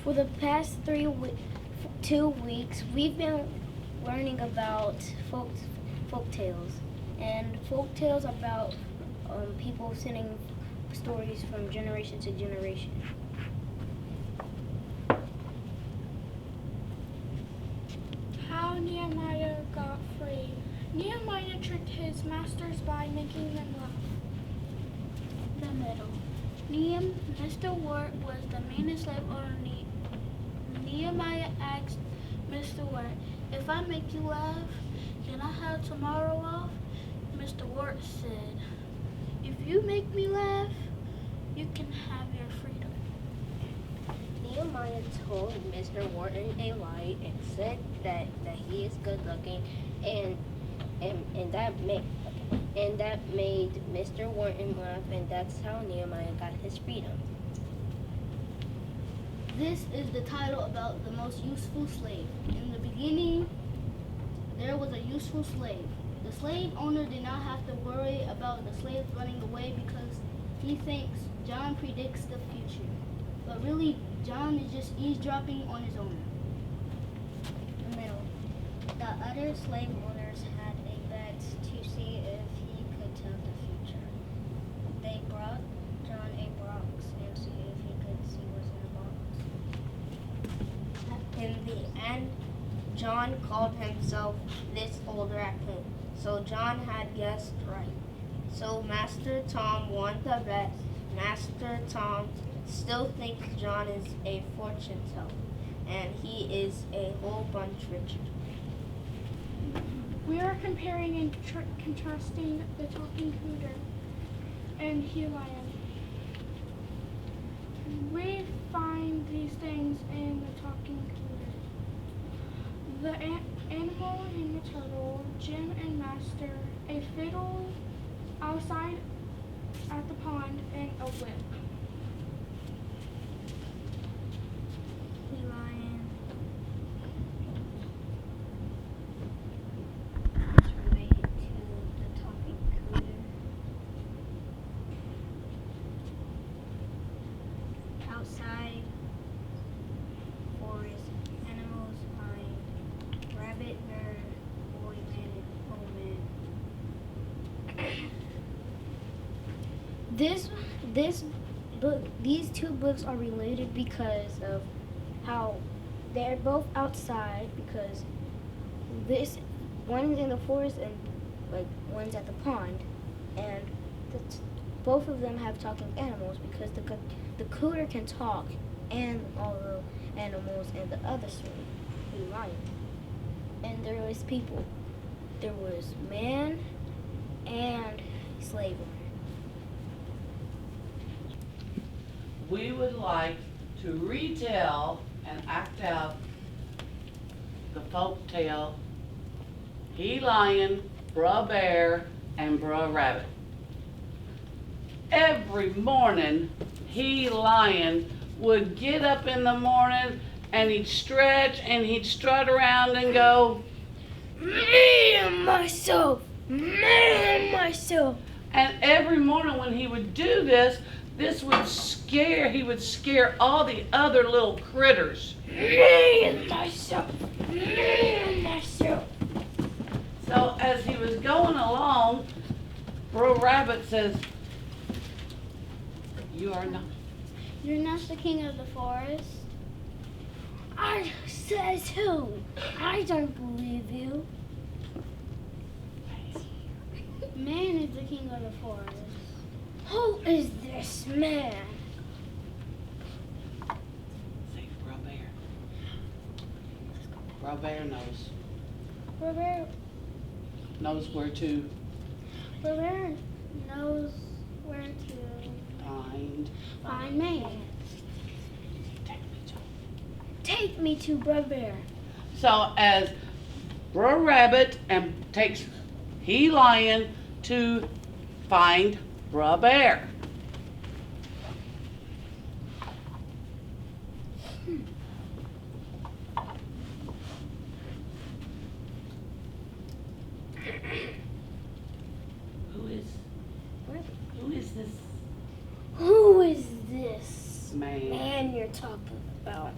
For the past 2 weeks, we've been learning about folk tales, and folk tales about people sending stories from generation to generation. How Nehemiah got free. Nehemiah tricked his masters by making them laugh. The middle. Mr. Ward was the main slave owner. Nehemiah asked Mr. Ward, "If I make you laugh, can I have tomorrow off?" Mr. Ward said, "If you make me laugh, you can have your freedom." Nehemiah told Mr. Wharton a lie and said that he is good looking and that made Mr. Wharton laugh, and that's how Nehemiah got his freedom. This is the title about the most useful slave. In the beginning, there was a useful slave. The slave owner did not have to worry about the slave running away because he thinks John predicts the future. But really, John is just eavesdropping on his owner. The middle. The other slave owners had a bet to see if he could tell the future. They brought John a box and see if he could see what's in the box. In the end, John called himself this old raccoon. So John had guessed right. So Master Tom won the bet. Master Tom still thinks John is a fortune teller, and he is a whole bunch richer. We are comparing and contrasting the talking cooter and Helion. We find these things in the talking cooter. The animal and the turtle, Jim and Master, a fiddle outside at the pond, and a whip. Lion. It's related to the talking cooter. Outside, forest, animals find rabbit, bird, boy, man, and old man. These two books are related because of how they're both outside. Because this one's in the forest and one's at the pond, and both of them have talking animals because the cooter can talk, and all the animals and the other slave, the lion. And there was people. There was man and slave owner. We would like to retell and act out the folk tale He Lion, Bruh Bear, and Bruh Rabbit. Every morning, He Lion would get up in the morning and he'd stretch and he'd strut around and go, Me and myself! Me and myself! and every morning when he would do this, he would scare all the other little critters. Me and myself! Me and myself! So as he was going along, Bro Rabbit says, You're Not the king of the forest. I says who? I don't believe you. Man is the king of the forest. Who is this man? Say Bro Bear. Bro Bear knows where to Robert knows where to find man. Take me to Brother. So as Bro Rabbit takes He Lion to find Bro Bear. Who is this Who is this man? man you're talking about? about.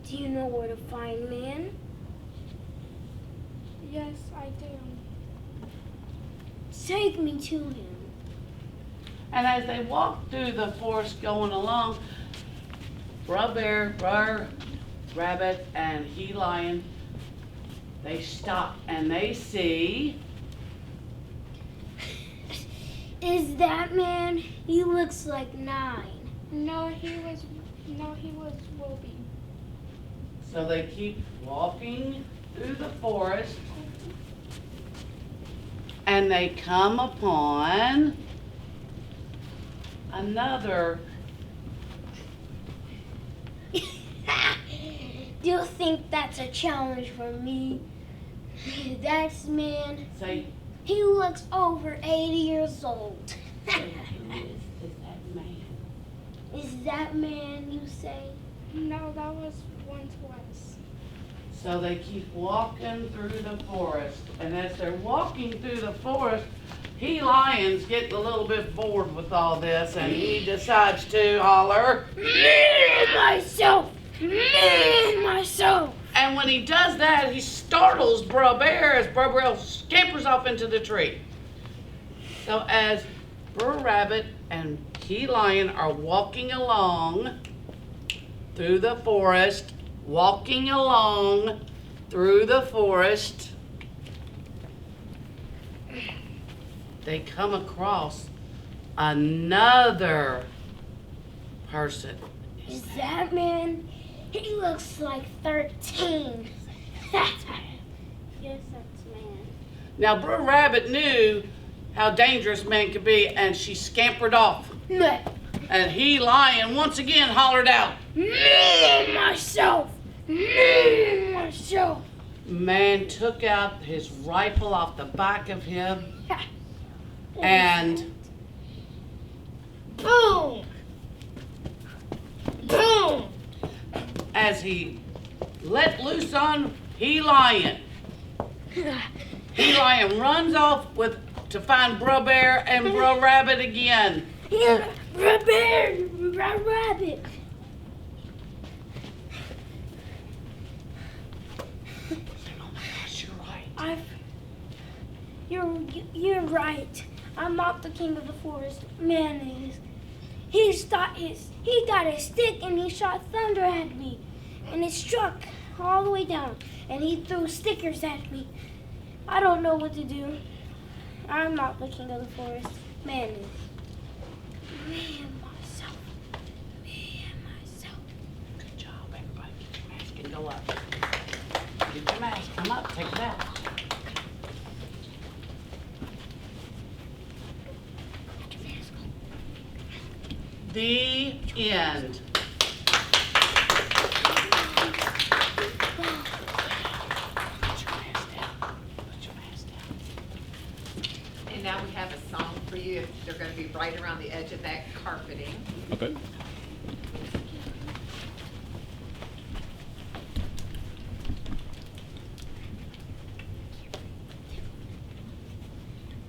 Do you know where to find man? Yes, I do. Take me to him. And as they walk through the forest going along, Brer Bear, Brer Rabbit, and He Lion, they stop and they see. Is that man? He looks like 9. No, he was Wilby. So they keep walking through the forest and they come upon another. Do you think that's a challenge for me? That's man. Say, He looks over 80 years old. who is that man? Is that man, you say? No, that was once Wes. So they keep walking through the forest, and as they're walking through the forest, He Lion's getting a little bit bored with all this, and he decides to holler, Me, myself! Me, myself! and when he does that, he startles Brer Bear as Brer Bear scampers off into the tree. So as Brer Rabbit and He Lion are walking along through the forest, they come across another person. Is that man? He looks like 13. Yes, that's man. Now, Brer Rabbit knew how dangerous man could be, and she scampered off. Me, And He Lion once again hollered out. me, myself! Me, myself! Man took out his rifle off the back of him, and Boom! Boom! as he let loose on He Lion, He Lion runs off to find Brer Bear and Brer Rabbit again. Yeah, rabbit. Oh my gosh, you're right. You're right. I'm not the king of the forest. Man is. He got a stick and he shot thunder at me, and it struck all the way down. And he threw stickers at me. I don't know what to do. I'm not the king of the forest. Man is. Me and myself. Me and myself. Good job, everybody. Get your mask and go up. Get your mask. Come up. Take it out. The end. And now we have a song for you. They're going to be right around the edge of that carpeting. Okay.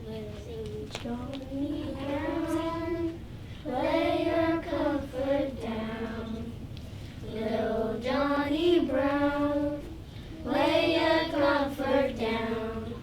Little Johnny Brown, lay your comfort down. Little Johnny Brown, lay your comfort down.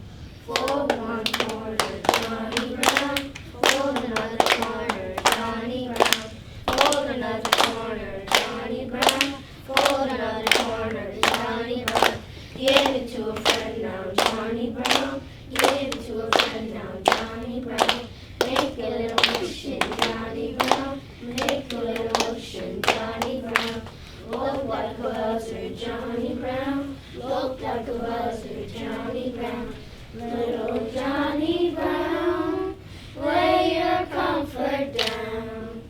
For one corner, Johnny Brown, for another corner, Johnny Brown, for another corner, Johnny Brown, for another corner, Johnny Brown. Give it to a friend now, Johnny Brown. Give it to a friend now, Johnny Brown. Make a little motion, Johnny Brown. Make a little motion, Johnny Brown. Look like a buzzard, Johnny Brown. Look like a buzzard, Johnny Brown. Little Johnny Brown, lay your comfort down.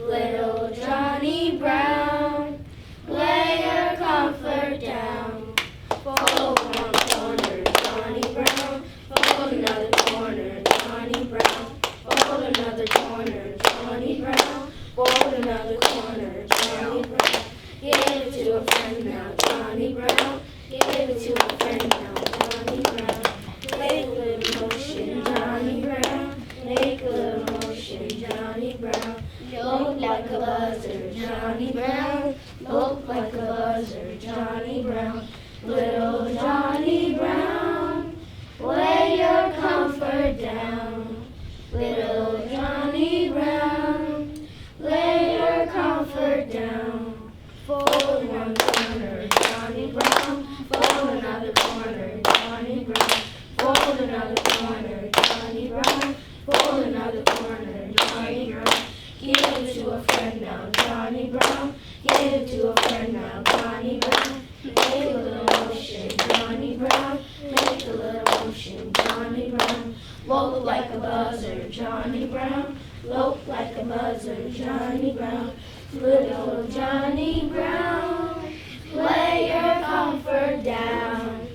Little Johnny Brown, lay your comfort down. For one corner, Johnny Brown. For another corner, Johnny Brown. For another corner, Johnny Brown. For another corner, Johnny Brown. Give it to a friend now, Johnny Brown. Give it to a friend now, Johnny Brown. Make a little motion, Johnny Brown. Make a little motion, Johnny Johnny Brown. Make a little motion, Johnny Brown. Lope like a buzzer, Johnny Brown. Lope like a buzzer, Johnny Brown. Little Johnny Brown, lay your comfort down.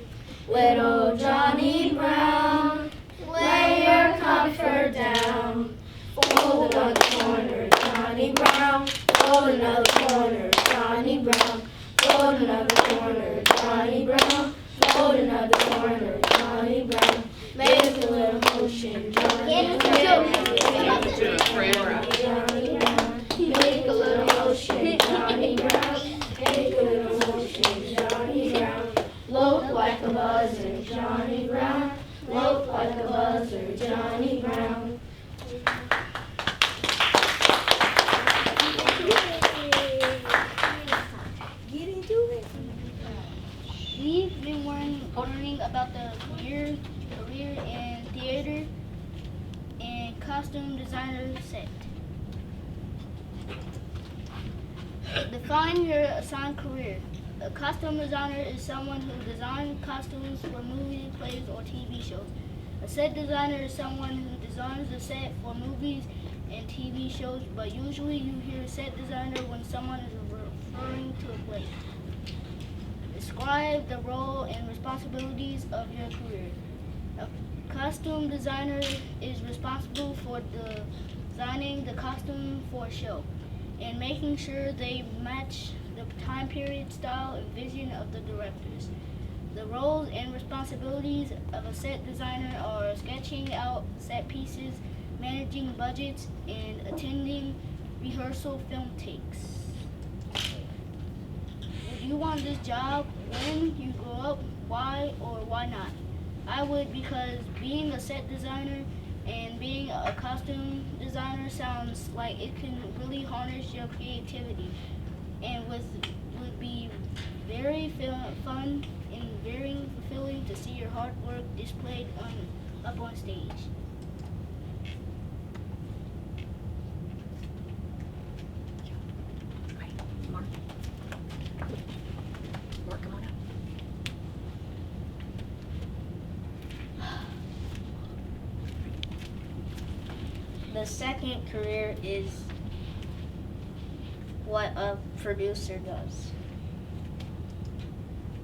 Little Johnny Brown, lay your comfort down. Fold another corner, Johnny Brown. Fold another corner, Johnny Brown. Fold another corner, Johnny Brown. Fold another corner, Johnny Brown. Make a little motion, Johnny Brown. Johnny Brown. Make a little motion, Johnny Brown. Make a little motion, Johnny Brown. Lope like a buzzer, Johnny Brown. Lope like a buzzer, Johnny Brown. We've been learning about the career in theater and costume designer set. Define your assigned career. A costume designer is someone who designs costumes for movies, plays, or TV shows. A set designer is someone who designs a set for movies and TV shows, but usually you hear set designer when someone is referring to a place. Describe the role and responsibilities of your career. A costume designer is responsible for designing the costume for a show and making sure they match the time period, style, and vision of the directors. The roles and responsibilities of a set designer are sketching out set pieces, managing budgets, and attending rehearsal film takes. Would you want this job when you grow up? Why or why not? I would, because being a set designer and being a costume designer sounds like it can really harness your creativity and would be very fun and very fulfilling to see your hard work displayed up on stage. Mark, come on up. The second career is what a producer does.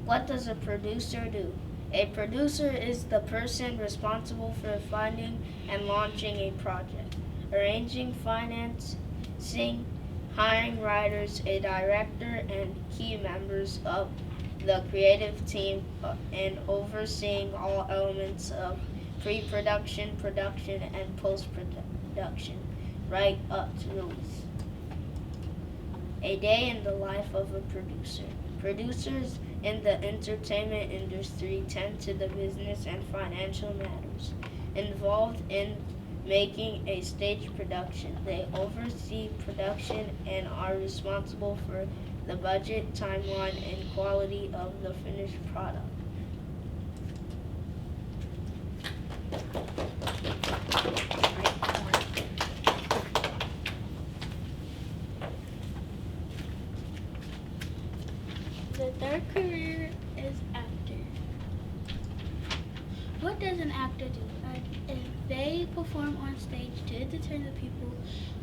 What does a producer do? A producer is the person responsible for finding and launching a project, arranging, financing, hiring writers, a director, and key members of the creative team, and overseeing all elements of pre-production, production, and post-production, right up to release. A day in the life of a producer. Producers in the entertainment industry tend to the business and financial matters involved in making a stage production. They oversee production and are responsible for the budget, timeline, and quality of the finished product. The third career is actor. What does an actor do? They perform on stage to entertain the people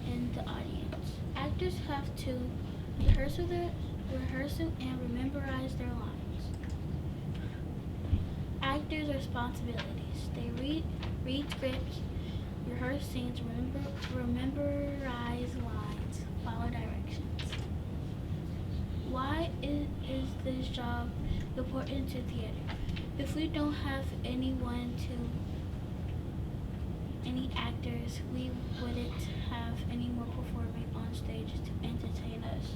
in the audience. Actors have to rehearse and memorize their lines. Actors' responsibilities. They read scripts, rehearse scenes, memorize lines, follow directions. Why is this job important to theater? If we don't have any actors, we wouldn't have any more performing on stage to entertain us.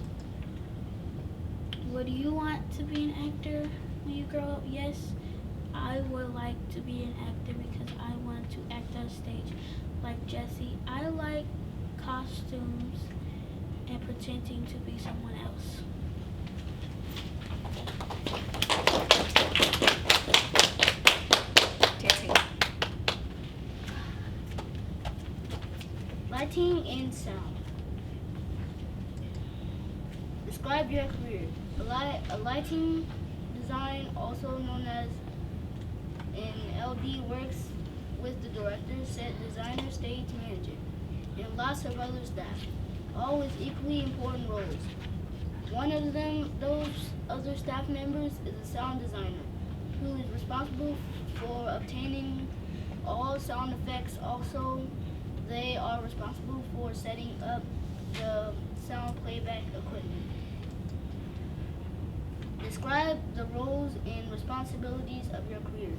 Would you want to be an actor when you grow up? Yes, I would like to be an actor because I want to act on stage like Jesse. I like costumes and pretending to be someone else. Lighting and sound. Describe your career. A lighting design, also known as LD works with the director, set designer, stage manager, and lots of other staff, all with equally important roles. One of those other staff members is a sound designer, who is responsible for obtaining all sound effects. Also, they are responsible for setting up the sound playback equipment. Describe the roles and responsibilities of your career.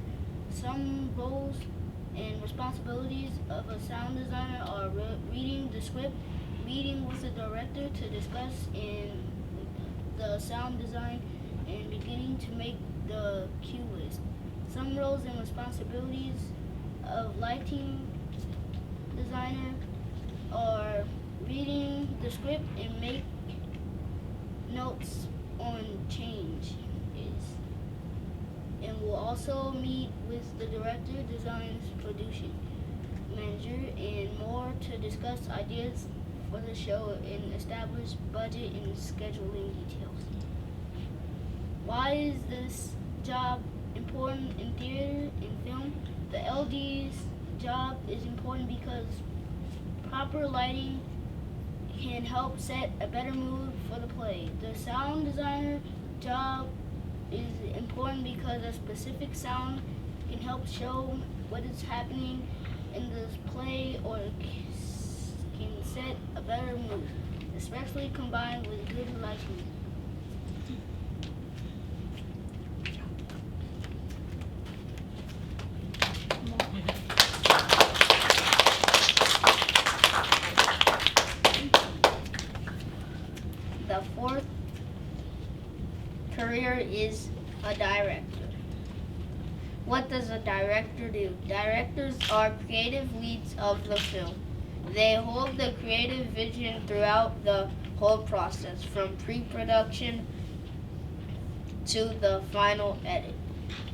Some roles and responsibilities of a sound designer are reading the script, meeting with the director to discuss in the sound design, and beginning to make the cue list. Some roles and responsibilities of lighting designer are reading the script and make notes on changes, and will also meet with the director, designs, production manager, and more to discuss ideas for the show and establish budget and scheduling details. Why is this job important in theater and film? The LD's job is important because proper lighting can help set a better mood for the play. The sound designer job is important because a specific sound can help show what is happening in this play or can set a better mood, especially combined with good lighting. The fourth career is a director. What does a director do? Directors are creative leads of the film. They hold the creative vision throughout the whole process, from pre-production to the final edit.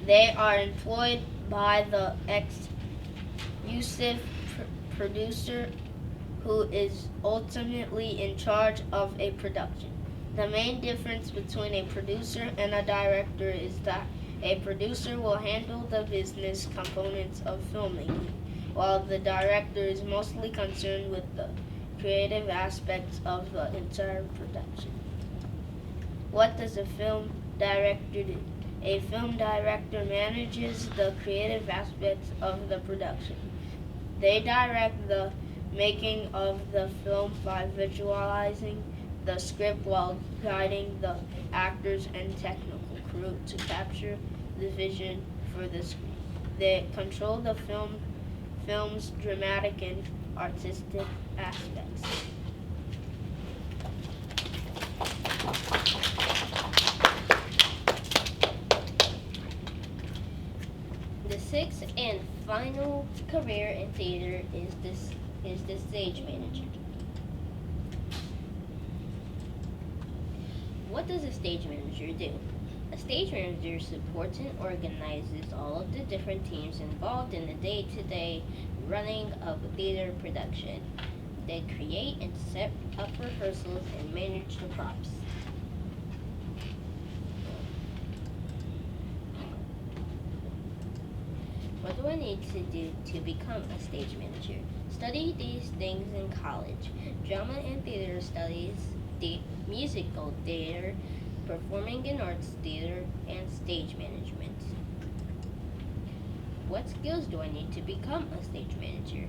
They are employed by the executive producer, who is ultimately in charge of a production. The main difference between a producer and a director is that a producer will handle the business components of filmmaking, while the director is mostly concerned with the creative aspects of the entire production. What does a film director do? A film director manages the creative aspects of the production. They direct the making of the film by visualizing the script while guiding the actors and technical crew to capture the vision for the screen. They control the film's dramatic and artistic aspects. The sixth and final career in theater is the stage manager. What does a stage manager do? A stage manager supports and organizes all of the different teams involved in the day-to-day running of a theater production. They create and set up rehearsals and manage the props. What do I need to do to become a stage manager? Study these things in college: drama and theater studies, musical theater, performing and arts theater, and stage management. What skills do I need to become a stage manager?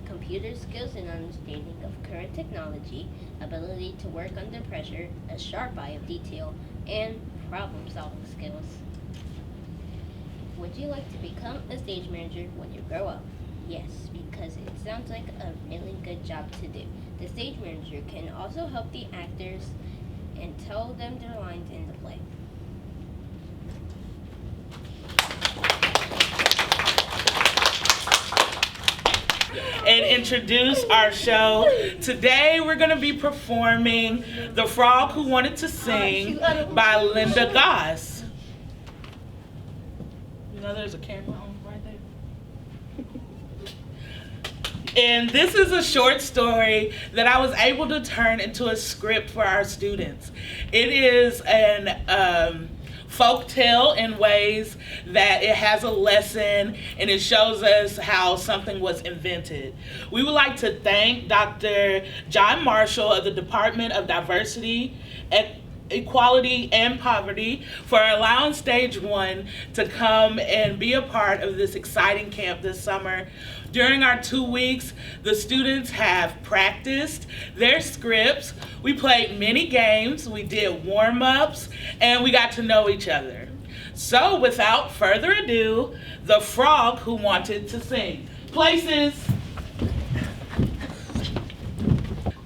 Computer skills and understanding of current technology, ability to work under pressure, a sharp eye of detail, and problem-solving skills. Would you like to become a stage manager when you grow up? Yes, because it sounds like a really good job to do. The stage manager can also help the actors and tell them their lines in the play. And introduce our show. Today we're going to be performing The Frog Who Wanted to Sing by Linda Goss. You know there's a camera on right there? And this is a short story that I was able to turn into a script for our students. It is an folk tale in ways that it has a lesson and it shows us how something was invented. We would like to thank Dr. John Marshall of the Department of Diversity, Equality, and Poverty for allowing Stage 1 to come and be a part of this exciting camp this summer. During our 2 weeks, the students have practiced their scripts. We played many games, we did warm-ups, and we got to know each other. So without further ado, the frog who wanted to sing. Places.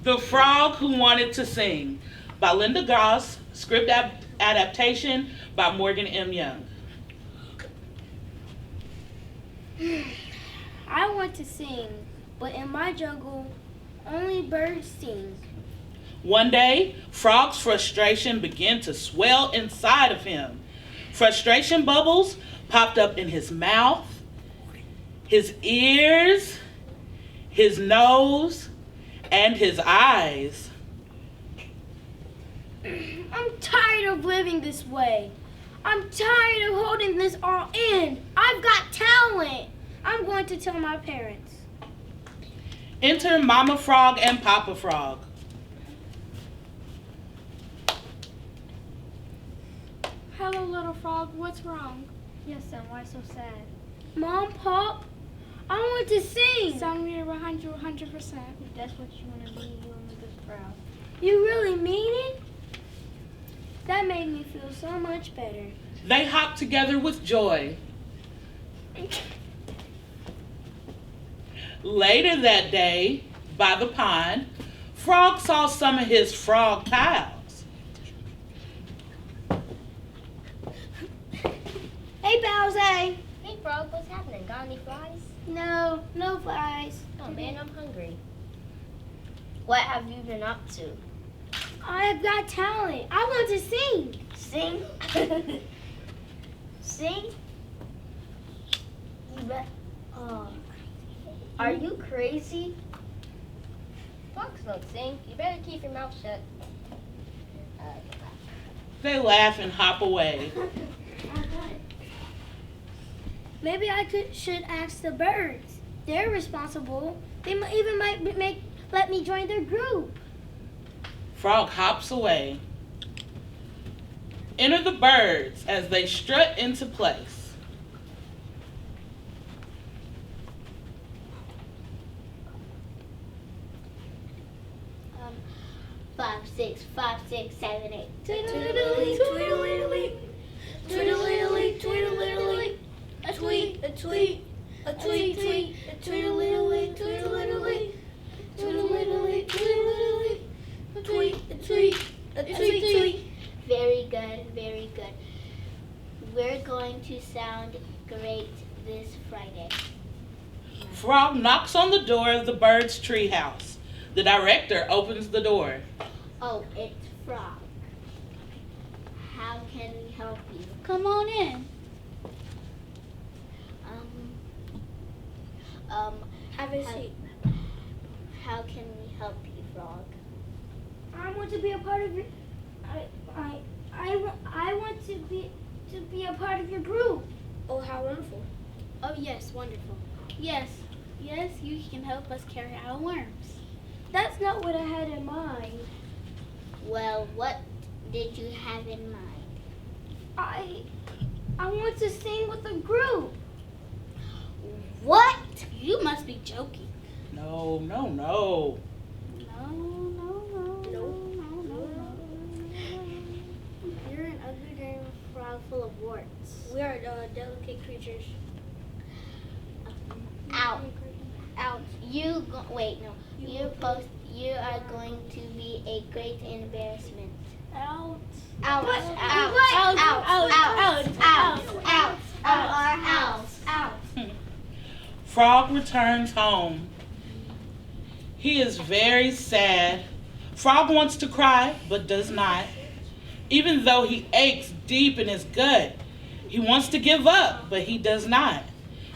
The Frog Who Wanted to Sing by Linda Goss, script adaptation by Morgan M. Young. I want to sing, but in my jungle, only birds sing. One day, Frog's frustration began to swell inside of him. Frustration bubbles popped up in his mouth, his ears, his nose, and his eyes. I'm tired of living this way. I'm tired of holding this all in. I've got talent. I'm going to tell my parents. Enter Mama Frog and Papa Frog. Hello, little frog. What's wrong? Yes, son, why so sad? Mom, Pop, I want to sing. Son, we are behind you 100%. If that's what you want to be, you'll make us proud. You really mean it? That made me feel so much better. They hopped together with joy. Later that day, by the pond, Frog saw some of his frog pals. Hey, Bowser. Hey, Frog, what's happening? Got any flies? No, no flies. Oh, man, I'm hungry. What have you been up to? I've got talent. I want to sing. Sing? Sing? You bet. Oh. Are you crazy? Frogs don't sing. You better keep your mouth shut. They laugh and hop away. Maybe I should ask the birds. They're responsible. They even might let me join their group. Frog hops away. Enter the birds as they strut into place. 5, 6, 5, 6, 7, 8. Tweedledee, tweedledee, tweedledee, tweedledee, a tweet, a tweet, a tweet, tweet, a tweedledee, tweedledee, tweedledee, tweedledee, a tweet, a tweet, a tweet, tweet. Very good, very good. We're going to sound great this Friday. Frog knocks on the door of the bird's treehouse. The director opens the door. Oh, it's Frog. How can we help you? Come on in. Have a seat. How can we help you, Frog? I want to be a part of your. I want to be a part of your group. Oh, how wonderful! Oh, yes, wonderful. Yes, you can help us carry our worms. That's not what I had in mind. Well, what did you have in mind? I want to sing with a group. What? You must be joking. No. No. You're an ugly green frog full of warts. We are delicate creatures. Ouch. Ouch. You are going to be a great embarrassment. Ouch. Ouch. What? Ouch. What? Ouch. Ouch. Ouch. Ouch. Ouch. Ouch. Ouch. Frog returns home. He is very sad. Frog wants to cry, but does not. Even though he aches deep in his gut, he wants to give up, but he does not.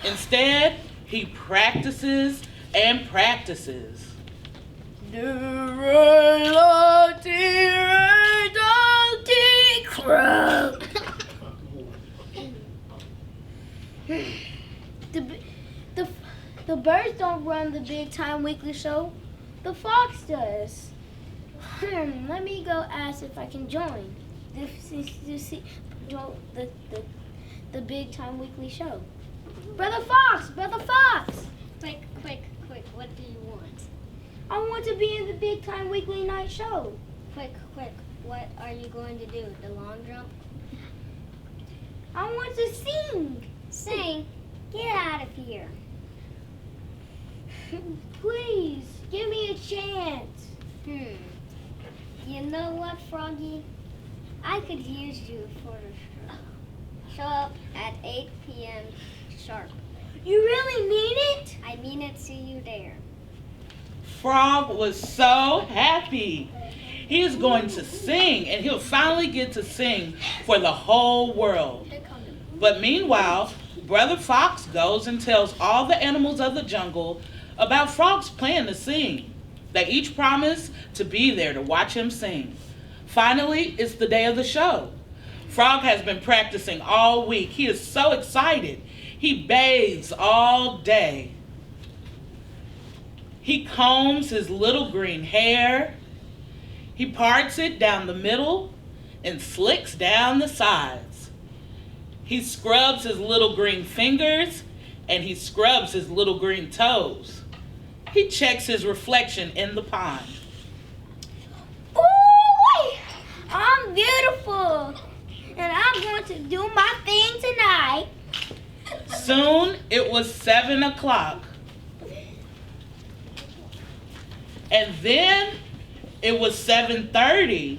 Instead, he practices and practices. The birds don't run the Big Time Weekly Show. The fox does. Let me go ask if I can join the Big Time Weekly Show. Brother Fox! Brother Fox! Quick, what do you want? I want to be in the Big Time Weekly Night Show. Quick, what are you going to do? The long jump? I want to sing. Sing? Get out of here. Please, give me a chance. You know what, Froggy? I could use you for the show. Show up at 8 p.m. sharp. You really mean it? I mean it, see you there. Frog was so happy. He is going to sing, and he'll finally get to sing for the whole world. But meanwhile, Brother Fox goes and tells all the animals of the jungle about Frog's plan to sing. They each promise to be there to watch him sing. Finally, it's the day of the show. Frog has been practicing all week. He is so excited. He bathes all day. He combs his little green hair. He parts it down the middle and slicks down the sides. He scrubs his little green fingers and he scrubs his little green toes. He checks his reflection in the pond. Ooh, I'm beautiful, and I'm going to do my thing tonight. Soon it was 7 o'clock. And then it was 7:30.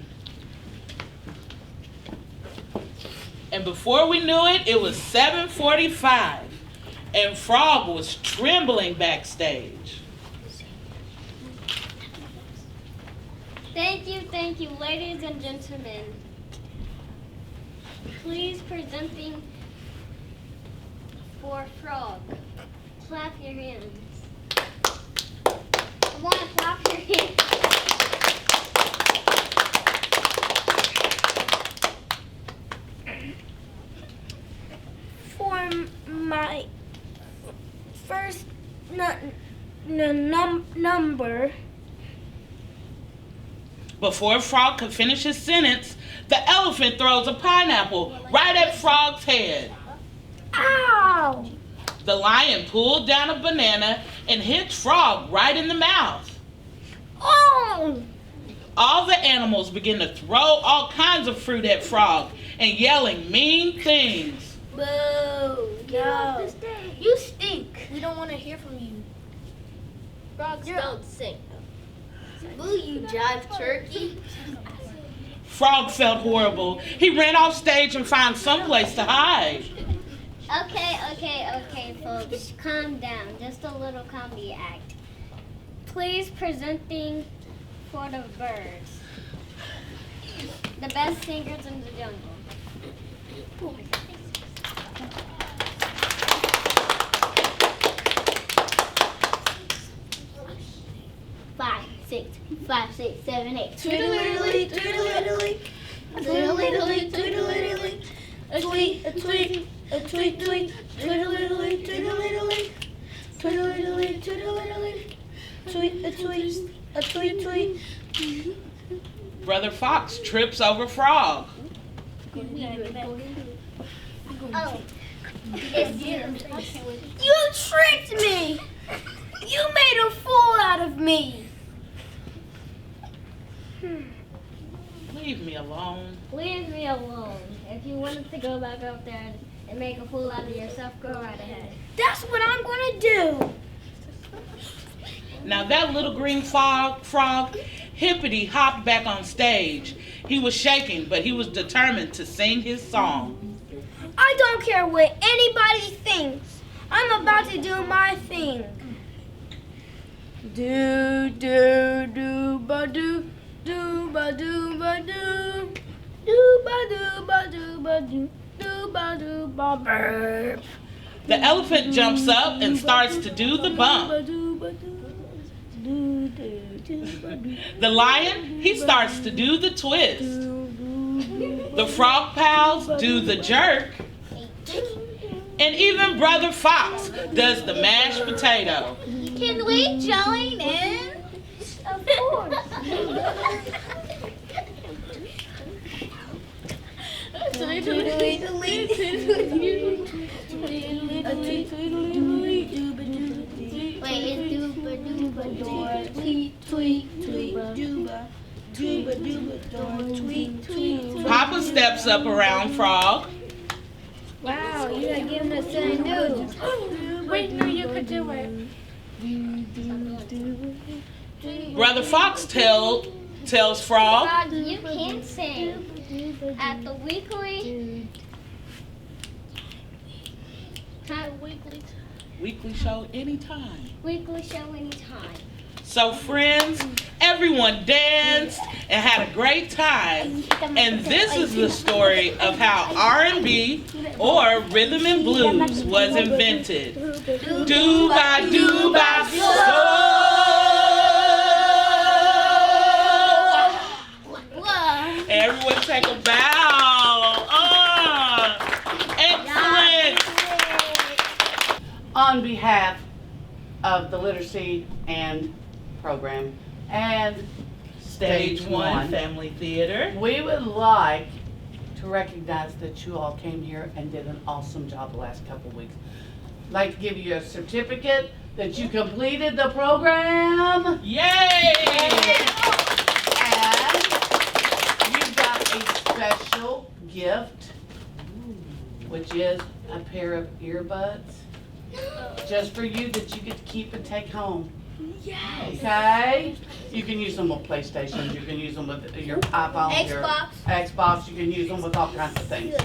And before we knew it, it was 7:45. And Frog was trembling backstage. Thank you, ladies and gentlemen. Please presenting for Frog. Clap your hands. I want to clap your hands. For my first number. Before Frog could finish his sentence, the elephant throws a pineapple right at Frog's head. Ow! The lion pulled down a banana and hit Frog right in the mouth. Oh! All the animals begin to throw all kinds of fruit at Frog and yelling mean things. Boo! Get off the stage. You stink. We don't want to hear from you. Frogs don't sing. Boo, you jive turkey. Frog felt horrible. He ran off stage and found someplace to hide. Okay, folks. Calm down. Just a little comedy act. Please presenting for the birds. The best singers in the jungle. 5, 6, 5, 6, 7, 8. Tweedledee, tweedledee, tweedledee, tweedledee, a tweet, a tweet, a tweet, tweet, tweedledee, tweedledee, tweedledee, tweedledee, tweet, a tweet, a tweet, tweet. Brother Fox trips over Frog. Oh, it's you. You tricked me! You made a fool out of me! Leave me alone. Leave me alone. If you wanted to go back up there and make a fool out of yourself, go right ahead. That's what I'm gonna do! Now that little green frog, hippity hopped back on stage. He was shaking, but he was determined to sing his song. I don't care what anybody thinks. I'm about to do my thing. Do do do ba do ba do ba do ba do ba do ba do ba burp. The elephant jumps up and starts to do the bump. The lion, he starts to do the twist. The frog pals do the jerk. And even Brother Fox does the mashed potato. Can we join in? Of course. Wait, it's dooba dooba door, tweet tweet tweet dooba dooba dooba door, tweet tweet. Papa steps up around Frog. Wow, you are giving us something new. Wait, no, you could do it. Brother Fox tells Frog. Frog, you can sing at the weekly Weekly show anytime. weekly show anytime. So friends, everyone danced and had a great time. And this is the story of how R&B or rhythm and blues was invented. Do-ba so. Everyone take a bow. Excellent. On behalf of the literacy and program and Stage 1 Family Theater. we would like to recognize that you all came here and did an awesome job the last couple weeks. I'd like to give you a certificate that you completed the program. Yay! And you've got a special gift, which is a pair of earbuds, just for you that you get to keep and take home. Okay? You can use them with PlayStations, you can use them with your iPhone, your Xbox, you can use them with all kinds of things.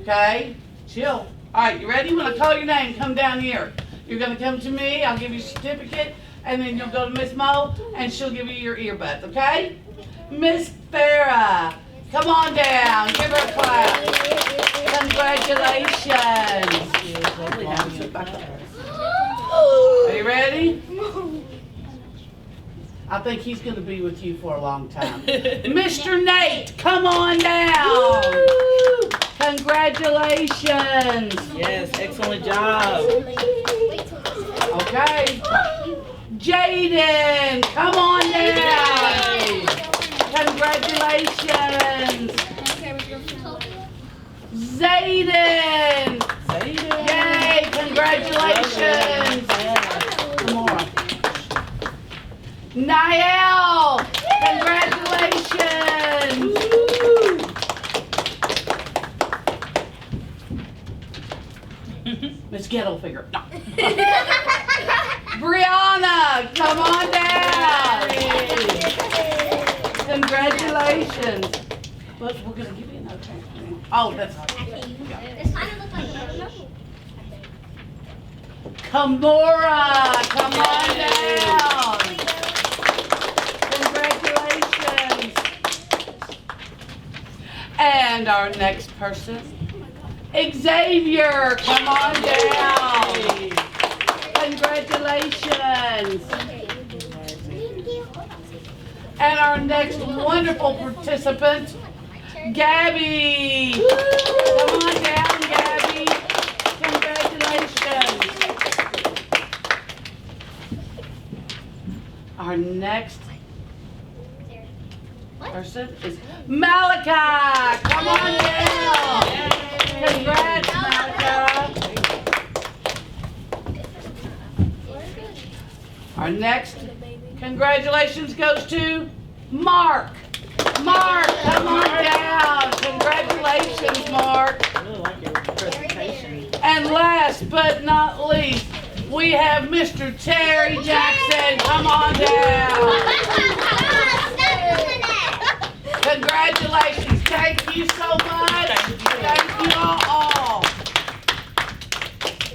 Okay? Chill. Alright, you ready? When I call your name, come down here. You're gonna come to me, I'll give you a certificate, and then you'll go to Miss Mo, and she'll give you your earbuds, okay? Miss Farah, come on down, give her a clap. Congratulations. Are you ready? I think he's going to be with you for a long time. Mr. Nate, come on down. Congratulations. Yes, excellent job. Okay. Jaden, come on down. Congratulations. Zayden. Yay, congratulations. Come on. Niall, congratulations. Miss Ghetto figure. No. Brianna, come on down. Congratulations. But we're going to give you another chance. Oh, that's all right. This kind of looks like a note. Kamora, come on down. Congratulations. And our next person, Xavier, come on down. Congratulations. And our next wonderful participant, Gabby. Come on down, Gabby. Congratulations. Our next person is Malachi. Come on down. Congrats, Malachi. Our next congratulations goes to Mark. Mark, come on down. Congratulations, Mark. I really like your presentation. And last but not least, we have Mr. Terry Jackson. Come on down.